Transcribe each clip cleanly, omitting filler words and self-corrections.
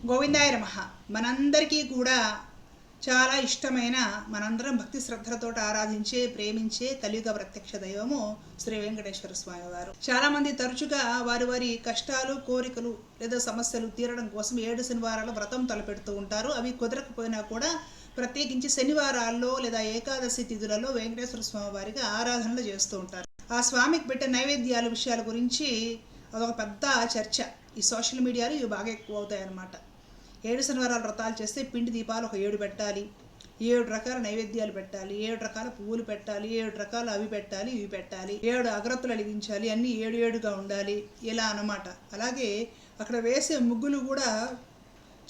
గోవిందాయ నమః. మనందరికీ కూడా చాలా ఇష్టమైన, మనందరం భక్తి శ్రద్ధలతో ఆరాధించే, ప్రేమించే కలియుగ ప్రత్యక్ష దైవము శ్రీ వెంకటేశ్వర స్వామి వారు. చాలా మంది తరచుగా వారి వారి కష్టాలు, కోరికలు లేదా సమస్యలు తీరడం కోసం 7 శనివారాల వ్రతం తలపెడుతూ ఉంటారు. అవి కుదరకపోయినా కూడా ప్రత్యేకించి శనివారాల్లో లేదా ఏకాదశి తిథులలో వెంకటేశ్వర స్వామి వారికి ఆరాధనలు చేస్తూ ఉంటారు. ఆ స్వామికి పెట్టే నైవేద్యాల విషయాల గురించి అదొక పెద్ద చర్చ. ఈ సోషల్ మీడియాలో ఇవి బాగా ఎక్కువ అవుతాయి అన్నమాట. 7 శనివారాల వ్రతాలు చేస్తే పిండి దీపాలు ఒక 7 పెట్టాలి, 7 రకాల నైవేద్యాలు పెట్టాలి, 7 రకాల పువ్వులు పెట్టాలి, 7 రకాల అవి పెట్టాలి, ఇవి పెట్టాలి, 7 అగరత్తులు అలిగించాలి, అన్నీ 7 ఉండాలి, ఇలా అన్నమాట. అలాగే అక్కడ వేసే ముగ్గులు కూడా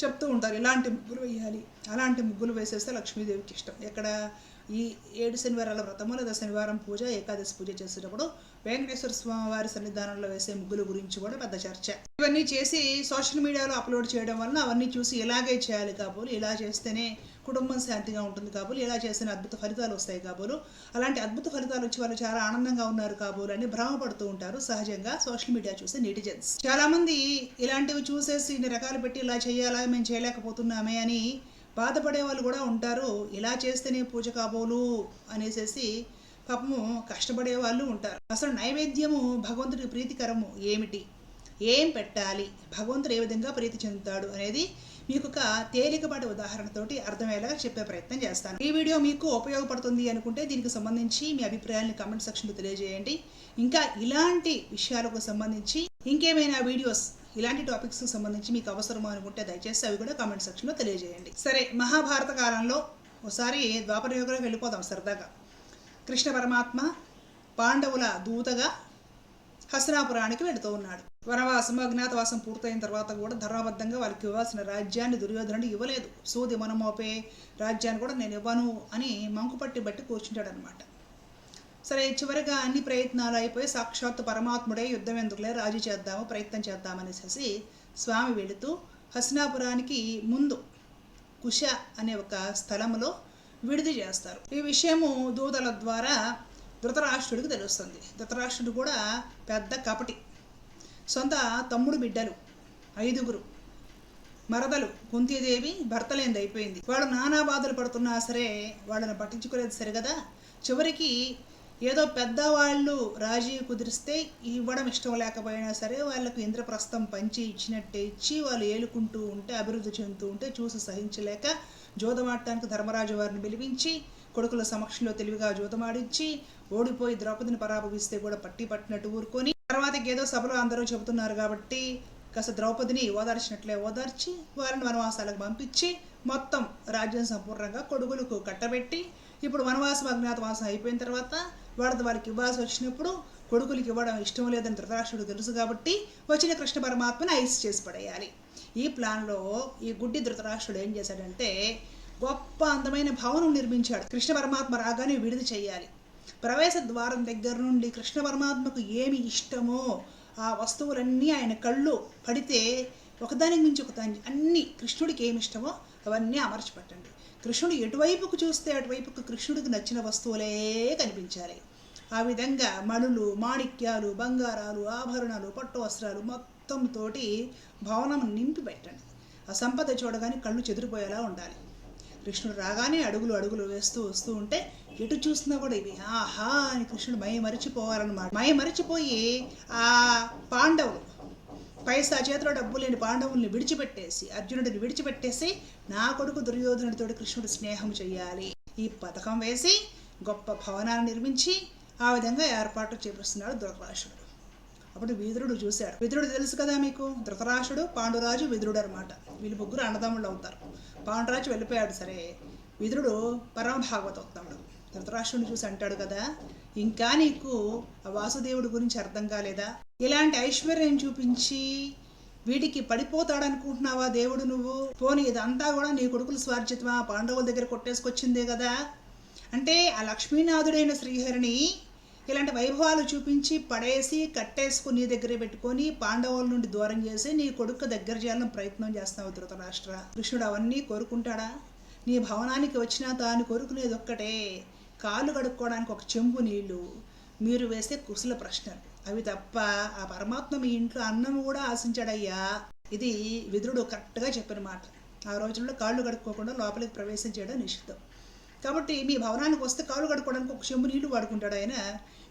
చెప్తూ ఉంటారు, ఇలాంటి ముగ్గులు వేయాలి, అలాంటి ముగ్గులు వేసేస్తే లక్ష్మీదేవికి ఇష్టం. ఎక్కడ ఈ 7 శనివారాల వ్రతము లేదా శనివారం పూజ, ఏకాదశి పూజ చేసేటప్పుడు వెంకటేశ్వర స్వామి వారి సన్నిధానంలో వేసే ముగ్గుల గురించి కూడా పెద్ద చర్చ. ఇవన్నీ చేసి సోషల్ మీడియాలో అప్లోడ్ చేయడం వలన అవన్నీ చూసి ఇలాగే చేయాలి కాబోలు, ఇలా చేస్తేనే కుటుంబం శాంతిగా ఉంటుంది కాబోలు, ఇలా చేస్తేనే అద్భుత ఫలితాలు వస్తాయి కాబోలు, అలాంటి అద్భుత ఫలితాలు వచ్చి వాళ్ళు చాలా ఆనందంగా ఉన్నారు కాబోలు అని భ్రమపడుతూ ఉంటారు సహజంగా సోషల్ మీడియా చూసే నెటిజన్స్. చాలా మంది ఇలాంటివి చూసేసి ఇన్ని రకాలు పెట్టి ఇలా చేయాలా, మేము చేయలేకపోతున్నామే అని బాధపడే వాళ్ళు కూడా ఉంటారు. ఇలా చేస్తేనే పూజ కాబోలు అనేసి పాపము కష్టపడే వాళ్ళు ఉంటారు. అసలు నైవేద్యము భగవంతుడికి ప్రీతికరము ఏమిటి, ఏం పెట్టాలి, భగవంతుడు ఏ విధంగా ప్రీతి చెందుతాడు అనేది మీకు ఒక తేలికపాటి ఉదాహరణతోటి అర్థమయ్యేలాగా చెప్పే ప్రయత్నం చేస్తాను. ఈ వీడియో మీకు ఉపయోగపడుతుంది అనుకుంటే దీనికి సంబంధించి మీ అభిప్రాయాన్ని కామెంట్ సెక్షన్లో తెలియజేయండి. ఇంకా ఇలాంటి విషయాలకు సంబంధించి ఇంకేమైనా వీడియోస్, ఇలాంటి టాపిక్స్కి సంబంధించి మీకు అవసరమో అనుకుంటే దయచేసి అవి కూడా కామెంట్ సెక్షన్లో తెలియజేయండి. సరే, మహాభారత కాలంలో ఒకసారి ద్వాపర యుగంలోకి వెళ్ళిపోదాం సరదాగా. కృష్ణ పరమాత్మ పాండవుల దూతగా హస్తినాపురానికి వెళుతూ ఉన్నాడు. వనవాసం, అజ్ఞాతవాసం పూర్తయిన తర్వాత కూడా ధర్మబద్ధంగా వాళ్ళకి ఇవ్వాల్సిన రాజ్యాన్ని దుర్యోధనుడు ఇవ్వలేదు. సూది మనమోపే రాజ్యాన్ని కూడా నేను ఇవ్వను అని మంకుపట్టి బట్టి కూర్చుంటాడు అనమాట. సరే, చివరిగా అన్ని ప్రయత్నాలు అయిపోయి సాక్షాత్తు పరమాత్ముడే యుద్ధం ఎందుకులే, రాజీ చేద్దాము, ప్రయత్నం చేద్దామనేసి స్వామి వెళుతూ హస్తినాపురానికి ముందు కుశ అనే ఒక స్థలంలో విడిది చేస్తారు. ఈ విషయము దూతల ద్వారా ధృతరాష్ట్రుడికి తెలుస్తుంది. ధృతరాష్ట్రుడు కూడా పెద్ద కపటి. సొంత తమ్ముడు బిడ్డలు 5 మరదలు కుంతీదేవి భర్తలేంది అయిపోయింది. వాళ్ళు నానా బాధలు పడుతున్నా సరే వాళ్ళని పట్టించుకునేది సరిగదా. చివరికి ఏదో పెద్దవాళ్ళు రాజీ కుదిరిస్తే ఇవ్వడం ఇష్టం లేకపోయినా సరే వాళ్ళకు ఇంద్రప్రస్థం పంచి ఇచ్చినట్టే ఇచ్చి వాళ్ళు ఏలుకుంటూ ఉంటే, అభివృద్ధి చెందుతూ ఉంటే చూసి సహించలేక జోదమాడటానికి ధర్మరాజు వారిని పిలిపించి కొడుకుల సమక్షంలో తెలివిగా జోదమాడించి ఓడిపోయి ద్రౌపదిని పరాభవిస్తే కూడా పట్టినట్టు ఊరుకొని, తర్వాత ఏదో సభలో అందరూ చెబుతున్నారు కాబట్టి కాస్త ద్రౌపదిని ఓదార్చినట్లే ఓదార్చి వారిని వనవాసాలకు పంపించి మొత్తం రాజ్యం సంపూర్ణంగా కొడుకులకు కట్టబెట్టి, ఇప్పుడు వనవాసం అజ్ఞాతవాసం అయిపోయిన తర్వాత వాళ్ళకి ఇవ్వాల్సి వచ్చినప్పుడు కొడుకులకి ఇవ్వడం ఇష్టం లేదని ధృతరాష్ట్రుడు తెలుసు కాబట్టి వచ్చిన కృష్ణ పరమాత్మని ఐస్ చేసి పడేయాలి. ఈ ప్లాన్లో ఈ గుడ్డి ధృతరాష్ట్రుడు ఏం చేశాడంటే గొప్ప అందమైన భవనం నిర్మించాడు. కృష్ణ పరమాత్మ రాగానే విడిది చేయాలి. ప్రవేశ ద్వారం దగ్గర నుండి కృష్ణ పరమాత్మకు ఏమి ఇష్టమో ఆ వస్తువులన్నీ ఆయన కళ్ళు పడితే ఒకదానికి మించి ఒకదానికి అన్ని కృష్ణుడికి ఏమి ఇష్టమో అవన్నీ అమర్చిపెట్టండి. కృష్ణుడు ఎటువైపుకు చూస్తే అటువైపుకు కృష్ణుడికి నచ్చిన వస్తువులే కనిపించాలి. ఆ విధంగా మణులు, మాణిక్యాలు, బంగారాలు, ఆభరణాలు, పట్టు వస్త్రాలు మొత్తం తోటి భవనం నింపి పెట్టండి. ఆ సంపద చూడగానే కళ్ళు చెదిరిపోయేలా ఉండాలి. కృష్ణుడు రాగానే అడుగులు వేస్తూ వస్తూ ఉంటే ఎటు చూసినా కూడా ఇవి ఆహా అని కృష్ణుడు మరిచిపోవాలన్నమాట. మరిచిపోయి ఆ పాండవులు పైసా చేతిలో డబ్బు లేని పాండవుల్ని విడిచిపెట్టేసి, అర్జునుడిని విడిచిపెట్టేసి నా కొడుకు దుర్యోధనుడితో కృష్ణుడు స్నేహం చెయ్యాలి. ఈ పథకం వేసి గొప్ప భవనాన్ని నిర్మించి ఆ విధంగా ఏర్పాటు చేపిస్తున్నాడు ధృతరాష్ట్రుడు. అప్పుడు విదురుడు చూశాడు. విదురుడు తెలుసు కదా మీకు, ధృతరాష్ట్రుడు, పాండురాజు, విదురుడు అనమాట. వీళ్ళు 3 అన్నదమ్ముళ్ళు అవుతారు. పాండురాజు వెళ్ళిపోయాడు. సరే, విదురుడు పరమ భాగవతోత్తముడు. ధృతరాష్ట్రుడిని చూసి అంటాడు కదా, ఇంకా నీకు ఆ వాసుదేవుడి గురించి అర్థం కాలేదా? ఇలాంటి ఐశ్వర్యం చూపించి వీడికి పడిపోతాడనుకుంటున్నావా దేవుడు నువ్వు? పోనీ ఇదంతా కూడా నీ కొడుకుల స్వార్జితమా, పాండవుల దగ్గర కొట్టేసుకొచ్చిందే కదా. అంటే ఆ లక్ష్మీనాథుడైన శ్రీహరిని ఇలాంటి వైభవాలు చూపించి పడేసి కట్టేసుకుని నీ దగ్గరే పెట్టుకొని పాండవుల నుండి దూరం చేసి నీ కొడుకు దగ్గర చేయాలని ప్రయత్నం చేస్తావు ధృతరాష్ట్ర. కృష్ణుడు అవన్నీ కోరుకుంటాడా? నీ భవనానికి వచ్చినా తాను కోరుకునేది ఒక్కటే, కాళ్ళు కడుక్కోవడానికి ఒక చెంబు నీళ్లు, మీరు వేసే కుశల ప్రశ్నలు. అవి తప్ప ఆ పరమాత్మ మీ ఇంట్లో అన్నం కూడా ఆశించాడయ్యా. ఇది విదురుడు కరెక్ట్గా చెప్పిన మాట. ఆ రోజుల్లో కాళ్ళు కడుక్కోకుండా లోపలికి ప్రవేశం చేయడం నిషిద్ధం. కాబట్టి మీ భవనానికి వస్తే కాళ్ళు కడుక్కోవడానికి ఒక చెంబు నీళ్లు వాడుకుంటాడు ఆయన.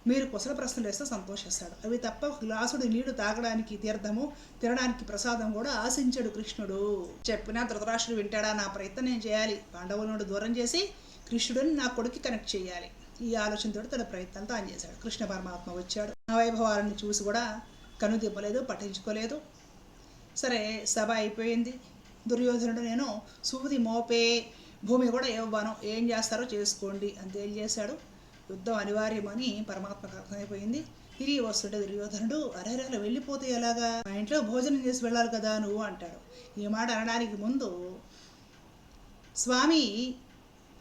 మీరు కుశల ప్రశ్నలు వేస్తే సంతోషిస్తాడు. అవి తప్ప ఒక గ్లాసుడు నీళ్లు తాగడానికి, తీర్థము తినడానికి ప్రసాదం కూడా ఆశించాడు కృష్ణుడు. చెప్పినా ధృతరాష్ట్రుడు వింటాడా? నా ప్రయత్నం నేను చేయాలి, పాండవుల నుండి దూరం చేసి కృష్ణుడిని నా కొడుకు కనెక్ట్ చేయాలి. ఈ ఆలోచనతో తన ప్రయత్నం తాను చేశాడు. కృష్ణ పరమాత్మ వచ్చాడు. ఆ వైభవాలను చూసి కూడా కనుదిప్పలేదు, పట్టించుకోలేదు. సరే, సభ అయిపోయింది. దుర్యోధనుడు నేను సూది మోపే భూమి కూడా ఇవ్వను, ఏం చేస్తారో చేసుకోండి అని తేల్చేశాడు. యుద్ధం అనివార్యమని పరమాత్మకు అర్థమైపోయింది. తిరిగి వస్తుంటే దుర్యోధనుడు, అరే వెళ్ళిపోతే ఎలాగా, మా ఇంట్లో భోజనం చేసి వెళ్ళాలి కదా నువ్వు అంటాడు. ఈ మాట అనడానికి ముందు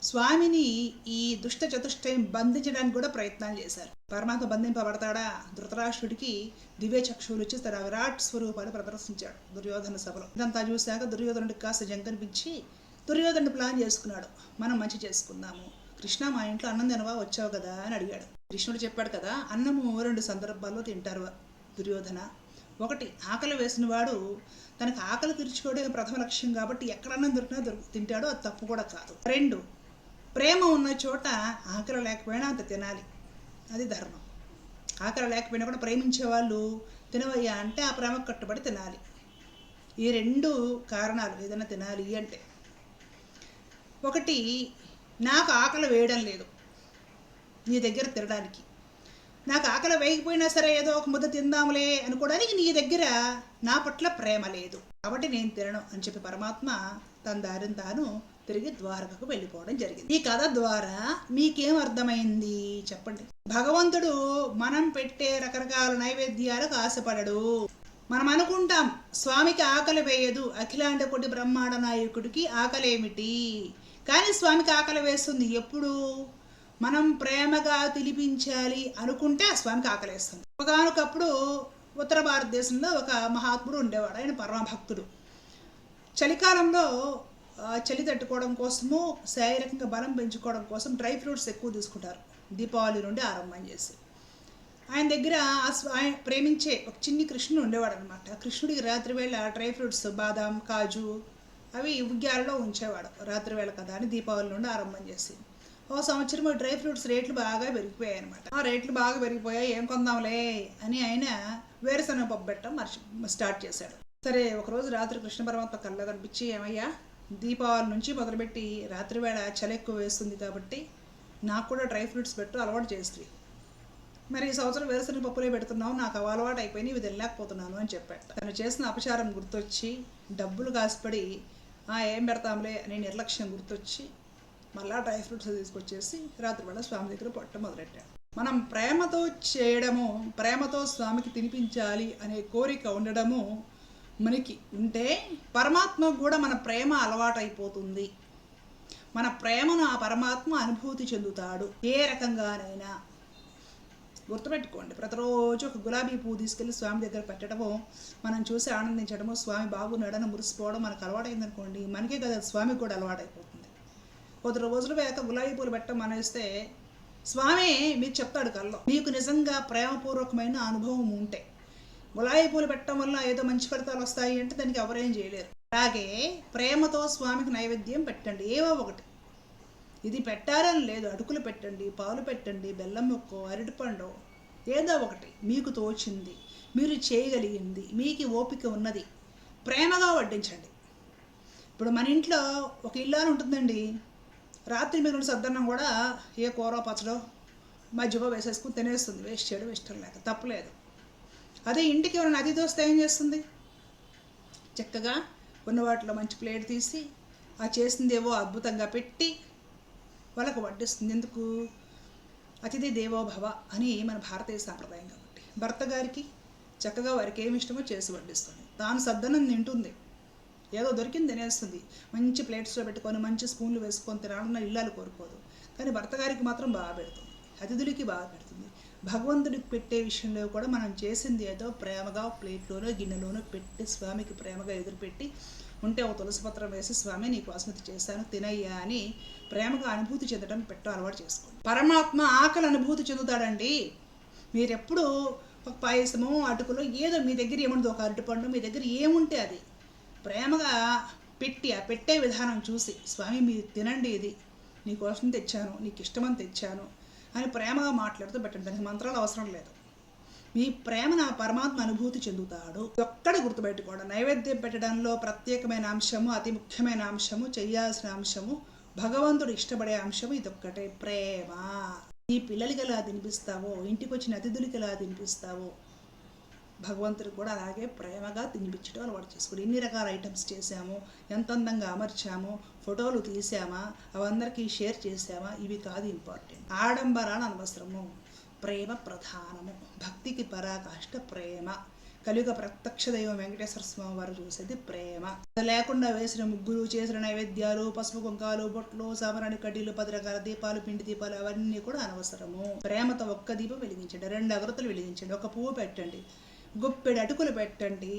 స్వామిని ఈ దుష్ట చతుష్టయం బంధించడానికి కూడా ప్రయత్నాలు చేశారు. పరమాత్మ బంధింపబడతాడా? ధృతరాష్ట్రుడికి దివ్య చక్షువులు ఇచ్చి తన విరాట్ స్వరూపాన్ని ప్రదర్శించాడు దుర్యోధన సభలో. ఇదంతా చూశాక దుర్యోధనుడికి కాస్త జంకనిపించి దుర్యోధనుడు ప్లాన్ చేసుకున్నాడు. మనం మంచి చేసుకుందాము, కృష్ణ మా ఇంట్లో అన్నం తినవా, వచ్చావు కదా అని అడిగాడు. కృష్ణుడు చెప్పాడు కదా, అన్నము 2 సందర్భాల్లో తింటారు దుర్యోధన. 1, ఆకలి వేసిన వాడు తనకు ఆకలి తీర్చుకోవడం ప్రథమ లక్ష్యం కాబట్టి ఎక్కడన్నా దొరికినా తింటాడో, అది తప్పు కూడా కాదు. 2, ప్రేమ ఉన్న చోట ఆకలి లేకపోయినా అంత తినాలి, అది ధర్మం. ఆకలి లేకపోయినా కూడా ప్రేమించే వాళ్ళు తినవయ్యా అంటే ఆ ప్రేమకు కట్టుబడి తినాలి. ఈ 2 కారణాలు ఏదైనా తినాలి అంటే. 1, నాకు ఆకలి వేయడం లేదు నీ దగ్గర తినడానికి, నాకు ఆకలి వేయకపోయినా సరే ఏదో ఒక ముద్ద తిందాములే అనుకోవడానికి నీ దగ్గర నా పట్ల ప్రేమ లేదు కాబట్టి నేను తినను అని చెప్పి పరమాత్మ తన దారిని తాను తిరిగి ద్వారకకు వెళ్ళిపోవడం జరిగింది. ఈ కథ ద్వారా మీకేం అర్థమైంది చెప్పండి? భగవంతుడు మనం పెట్టే రకరకాల నైవేద్యాలకు ఆశపడడు. మనం అనుకుంటాం స్వామికి ఆకలి వేయదు, అఖిలాండ కోటి బ్రహ్మాండ నాయకుడికి ఆకలి ఏమిటి, కానీ స్వామికి ఆకలి వేస్తుంది ఎప్పుడు? మనం ప్రేమగా తినిపించాలి అనుకుంటే ఆ స్వామికి ఆకలి వేస్తుంది. ఒకనొకప్పుడు ఉత్తర భారతదేశంలో ఒక మహాత్ముడు ఉండేవాడు. ఆయన పరమభక్తుడు. చలికాలంలో చలి తట్టుకోవడం కోసము, శారీరకంగా బలం పెంచుకోవడం కోసం డ్రై ఫ్రూట్స్ ఎక్కువ తీసుకుంటారు, దీపావళి నుండి ఆరంభం చేసి. ఆయన దగ్గర ఆయన ప్రేమించే ఒక చిన్ని కృష్ణుడు ఉండేవాడు అనమాట. కృష్ణుడికి రాత్రి వేళ డ్రై ఫ్రూట్స్, బాదాం, కాజు అవి ఉగ్యాలలో ఉంచేవాడు. రాత్రి వేళ కదా అని దీపావళి నుండి ఆరంభం చేసి. ఓ సంవత్సరం డ్రై ఫ్రూట్స్ రేట్లు బాగా పెరిగిపోయాయి అనమాట. ఆ రేట్లు బాగా పెరిగిపోయాయి, ఏం కొందాంలే అని ఆయన వేరుశనగ పప్పు పెట్టడం స్టార్ట్ చేశాడు. సరే, ఒకరోజు రాత్రి కృష్ణ పరమాత్మ కళ్ళ కనిపించి, ఏమయ్యా, దీపావళి నుంచి మొదలుపెట్టి రాత్రి వేళ చలి ఎక్కువ వేస్తుంది కాబట్టి నాకు కూడా డ్రై ఫ్రూట్స్ పెట్టు, అలవాటు చేస్తుంది. మరి ఈ సంవత్సరం వేరుశనగ పప్పులే పెడుతున్నావు, నాకు అవి అలవాటు అయిపోయి ఇవి వెళ్ళలేకపోతున్నాను అని చెప్పాడు. తను చేసిన అపచారం గుర్తొచ్చి, డబ్బులు కాసిపడి ఏం పెడతాంలే అని నిర్లక్ష్యం గుర్తొచ్చి మళ్ళా డ్రై ఫ్రూట్స్ తీసుకొచ్చేసి రాత్రి వేళ స్వామి దగ్గర పట్టడం మొదలెట్టాడు. మనం ప్రేమతో చేయడము, ప్రేమతో స్వామికి తినిపించాలి అనే కోరిక ఉండడము మనకి ఉంటే పరమాత్మకు కూడా మన ప్రేమ అలవాటు అయిపోతుంది. మన ప్రేమను ఆ పరమాత్మ అనుభూతి చెందుతాడు ఏ రకంగానైనా. గుర్తుపెట్టుకోండి, ప్రతిరోజు ఒక గులాబీ పువ్వు తీసుకెళ్ళి స్వామి దగ్గర పెట్టడము, మనం చూసి ఆనందించడము, స్వామి బాగున్నాడని మురిసిపోవడం మనకు అలవాటైందనుకోండి, మనకే కదా స్వామికి కూడా అలవాటైపోతుంది. కొద్ది రోజులు వేక గులాబీ పూలు పెట్టడం అనేస్తే స్వామి మీకు చెప్తాడు కల్లో, మీకు నిజంగా ప్రేమపూర్వకమైన అనుభవం ఉంటే. గులాబీ పూలు పెట్టడం వల్ల ఏదో మంచి ఫలితాలు వస్తాయి అంటే దానికి ఎవరేం చేయలేరు. అలాగే ప్రేమతో స్వామికి నైవేద్యం పెట్టండి, ఏవో ఒకటి. ఇది పెట్టారని లేదు, అటుకులు పెట్టండి, పాలు పెట్టండి, బెల్లం ముక్కో, అరటిపండు, ఏదో ఒకటి మీకు తోచింది, మీరు చేయగలిగింది, మీకు ఓపిక ఉన్నది ప్రేమగా వడ్డించండి. ఇప్పుడు మన ఇంట్లో ఒక ఇల్లాలు ఉంటుందండి, రాత్రి మిగిలిన సద్దన్నం కూడా ఏ కూర పచ్చడో మజ్జిగో వేసేసుకుని తినేస్తుంది, వేస్ట్ చేయడం ఇష్టం లేక, తప్పలేదు. అదే ఇంటికి ఎవరైనా అతిథి వస్తే ఏం చేస్తుంది? చక్కగా ఉన్న వాటిలో మంచి ప్లేట్ తీసి ఆ చేసిందేవో అద్భుతంగా పెట్టి వాళ్ళకు వడ్డిస్తుంది. ఎందుకు? అతిథి దేవో భవ అని మన భారతీయ సాంప్రదాయం కాబట్టి. భర్త గారికి చక్కగా వారికి ఏమి ఇష్టమో చేసి వడ్డిస్తుంది, తాను సద్దనం తింటుంది, ఏదో దొరికింది తినేస్తుంది. మంచి ప్లేట్స్లో పెట్టుకొని మంచి స్పూన్లు వేసుకొని తినాలన్న ఇల్లాలు కోరుకోదు, కానీ భర్త గారికి మాత్రం బాగా పెడుతుంది, అతిథులకి బాగా పెడుతుంది. భగవంతుడికి పెట్టే విషయంలో కూడా మనం చేసింది ఏదో ప్రేమగా ప్లేట్లోనో గిన్నెలోనో పెట్టి స్వామికి ప్రేమగా ఎదురుపెట్టి ఉంటే ఒక తులసి పత్రం వేసి, స్వామి నీకు ఆస్మృతి చేశాను తినయ్యా అని ప్రేమగా అనుభూతి చెందడం పెట్టడం అలవాటు చేసుకోండి. పరమాత్మ ఆకలి అనుభూతి చెందుతాడండి. మీరెప్పుడు పాయసము అటుకులు ఏదో మీ దగ్గర ఏముండదు, ఒక అరటిపండు మీ దగ్గర ఏముంటే అది ప్రేమగా పెట్టి ఆ పెట్టే విధానం చూసి, స్వామి మీరు తినండి, ఇది నీకోసం తెచ్చాను, నీకు ఇష్టమని తెచ్చాను అని ప్రేమగా మాట్లాడుతూ పెట్టండి. దానికి మంత్రాలు అవసరం లేదు. మీ ప్రేమను ఆ పరమాత్మ అనుభూతి చెందుతాడు. ఒక్కడ గుర్తుపెట్టుకోండి, నైవేద్యం పెట్టడంలో ప్రత్యేకమైన అంశము, అతి ముఖ్యమైన అంశము, చేయాల్సిన అంశము, భగవంతుడు ఇష్టపడే అంశము ఇదొక్కటే, ప్రేమ. నీ పిల్లలకి ఎలా తినిపిస్తావో, ఇంటికి వచ్చిన అతిథులకి ఎలా తినిపిస్తావో, భగవంతుడికి కూడా అలాగే ప్రేమగా తినిపించడం అలవాటు చేసుకోండి. ఎన్ని రకాల ఐటమ్స్ చేసాము, ఎంత అందంగా అమర్చాము, ఫోటోలు తీసామా, అవందరికీ షేర్ చేసామా, ఇవి కాదు ఇంపార్టెంట్. ఆడంబరాలు అనవసరము, ప్రేమ ప్రధానము. భక్తికి పరాకాష్ట ప్రేమ. కలియుగ ప్రత్యక్ష దైవం వెంకటేశ్వర స్వామి వారు చూసేది ప్రేమ. లేకుండా వేసిన ముగ్గులు, చేసిన నైవేద్యాలు, పసుపు కుంకాలు, బొట్లు, సామరాణి కడ్డీలు, 10 రకాల దీపాలు, పిండి దీపాలు అవన్నీ కూడా అనవసరము. ప్రేమతో ఒక్క దీపం వెలిగించండి, 2 అగరత్తులు వెలిగించండి, ఒక పువ్వు పెట్టండి, గుప్పెడు అటుకులు పెట్టండి.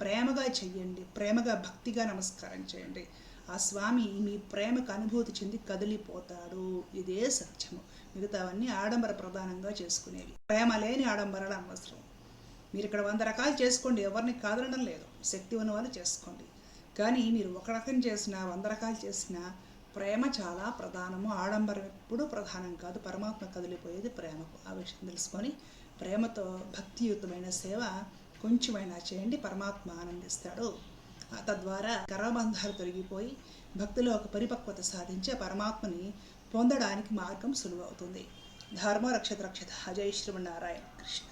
ప్రేమగా చెయ్యండి, ప్రేమగా భక్తిగా నమస్కారం చేయండి. ఆ స్వామి మీ ప్రేమకు అనుభూతి చెంది కదిలిపోతాడు. ఇదే సత్యము. మిగతావన్నీ ఆడంబర ప్రధానంగా చేసుకునేవి. ప్రేమ లేని ఆడంబరాలు అనవసరం. మీరు ఇక్కడ 100 రకాలు చేసుకోండి, ఎవరిని కాదనడం లేదు, శక్తి ఉన్న వాళ్ళు చేసుకోండి. కానీ మీరు ఒక రకం చేసినా 100 రకాలు చేసినా ప్రేమ చాలా ప్రధానము. ఆడంబరం ఎప్పుడూ ప్రధానం కాదు. పరమాత్మ కదిలిపోయేది ప్రేమకు. ఆ విషయం తెలుసుకొని ప్రేమతో భక్తియుతమైన సేవ కొంచెమైనా చేయండి, పరమాత్మ ఆనందిస్తాడు. తద్వారా కర్మబంధాలు తొలగిపోయి భక్తిలో ఒక పరిపక్వత సాధించే పరమాత్మని పొందడానికి మార్గం సులువవుతుంది. ధర్మ రక్షత రక్షత. జై శ్రీమన్నారాయణ. కృష్ణ.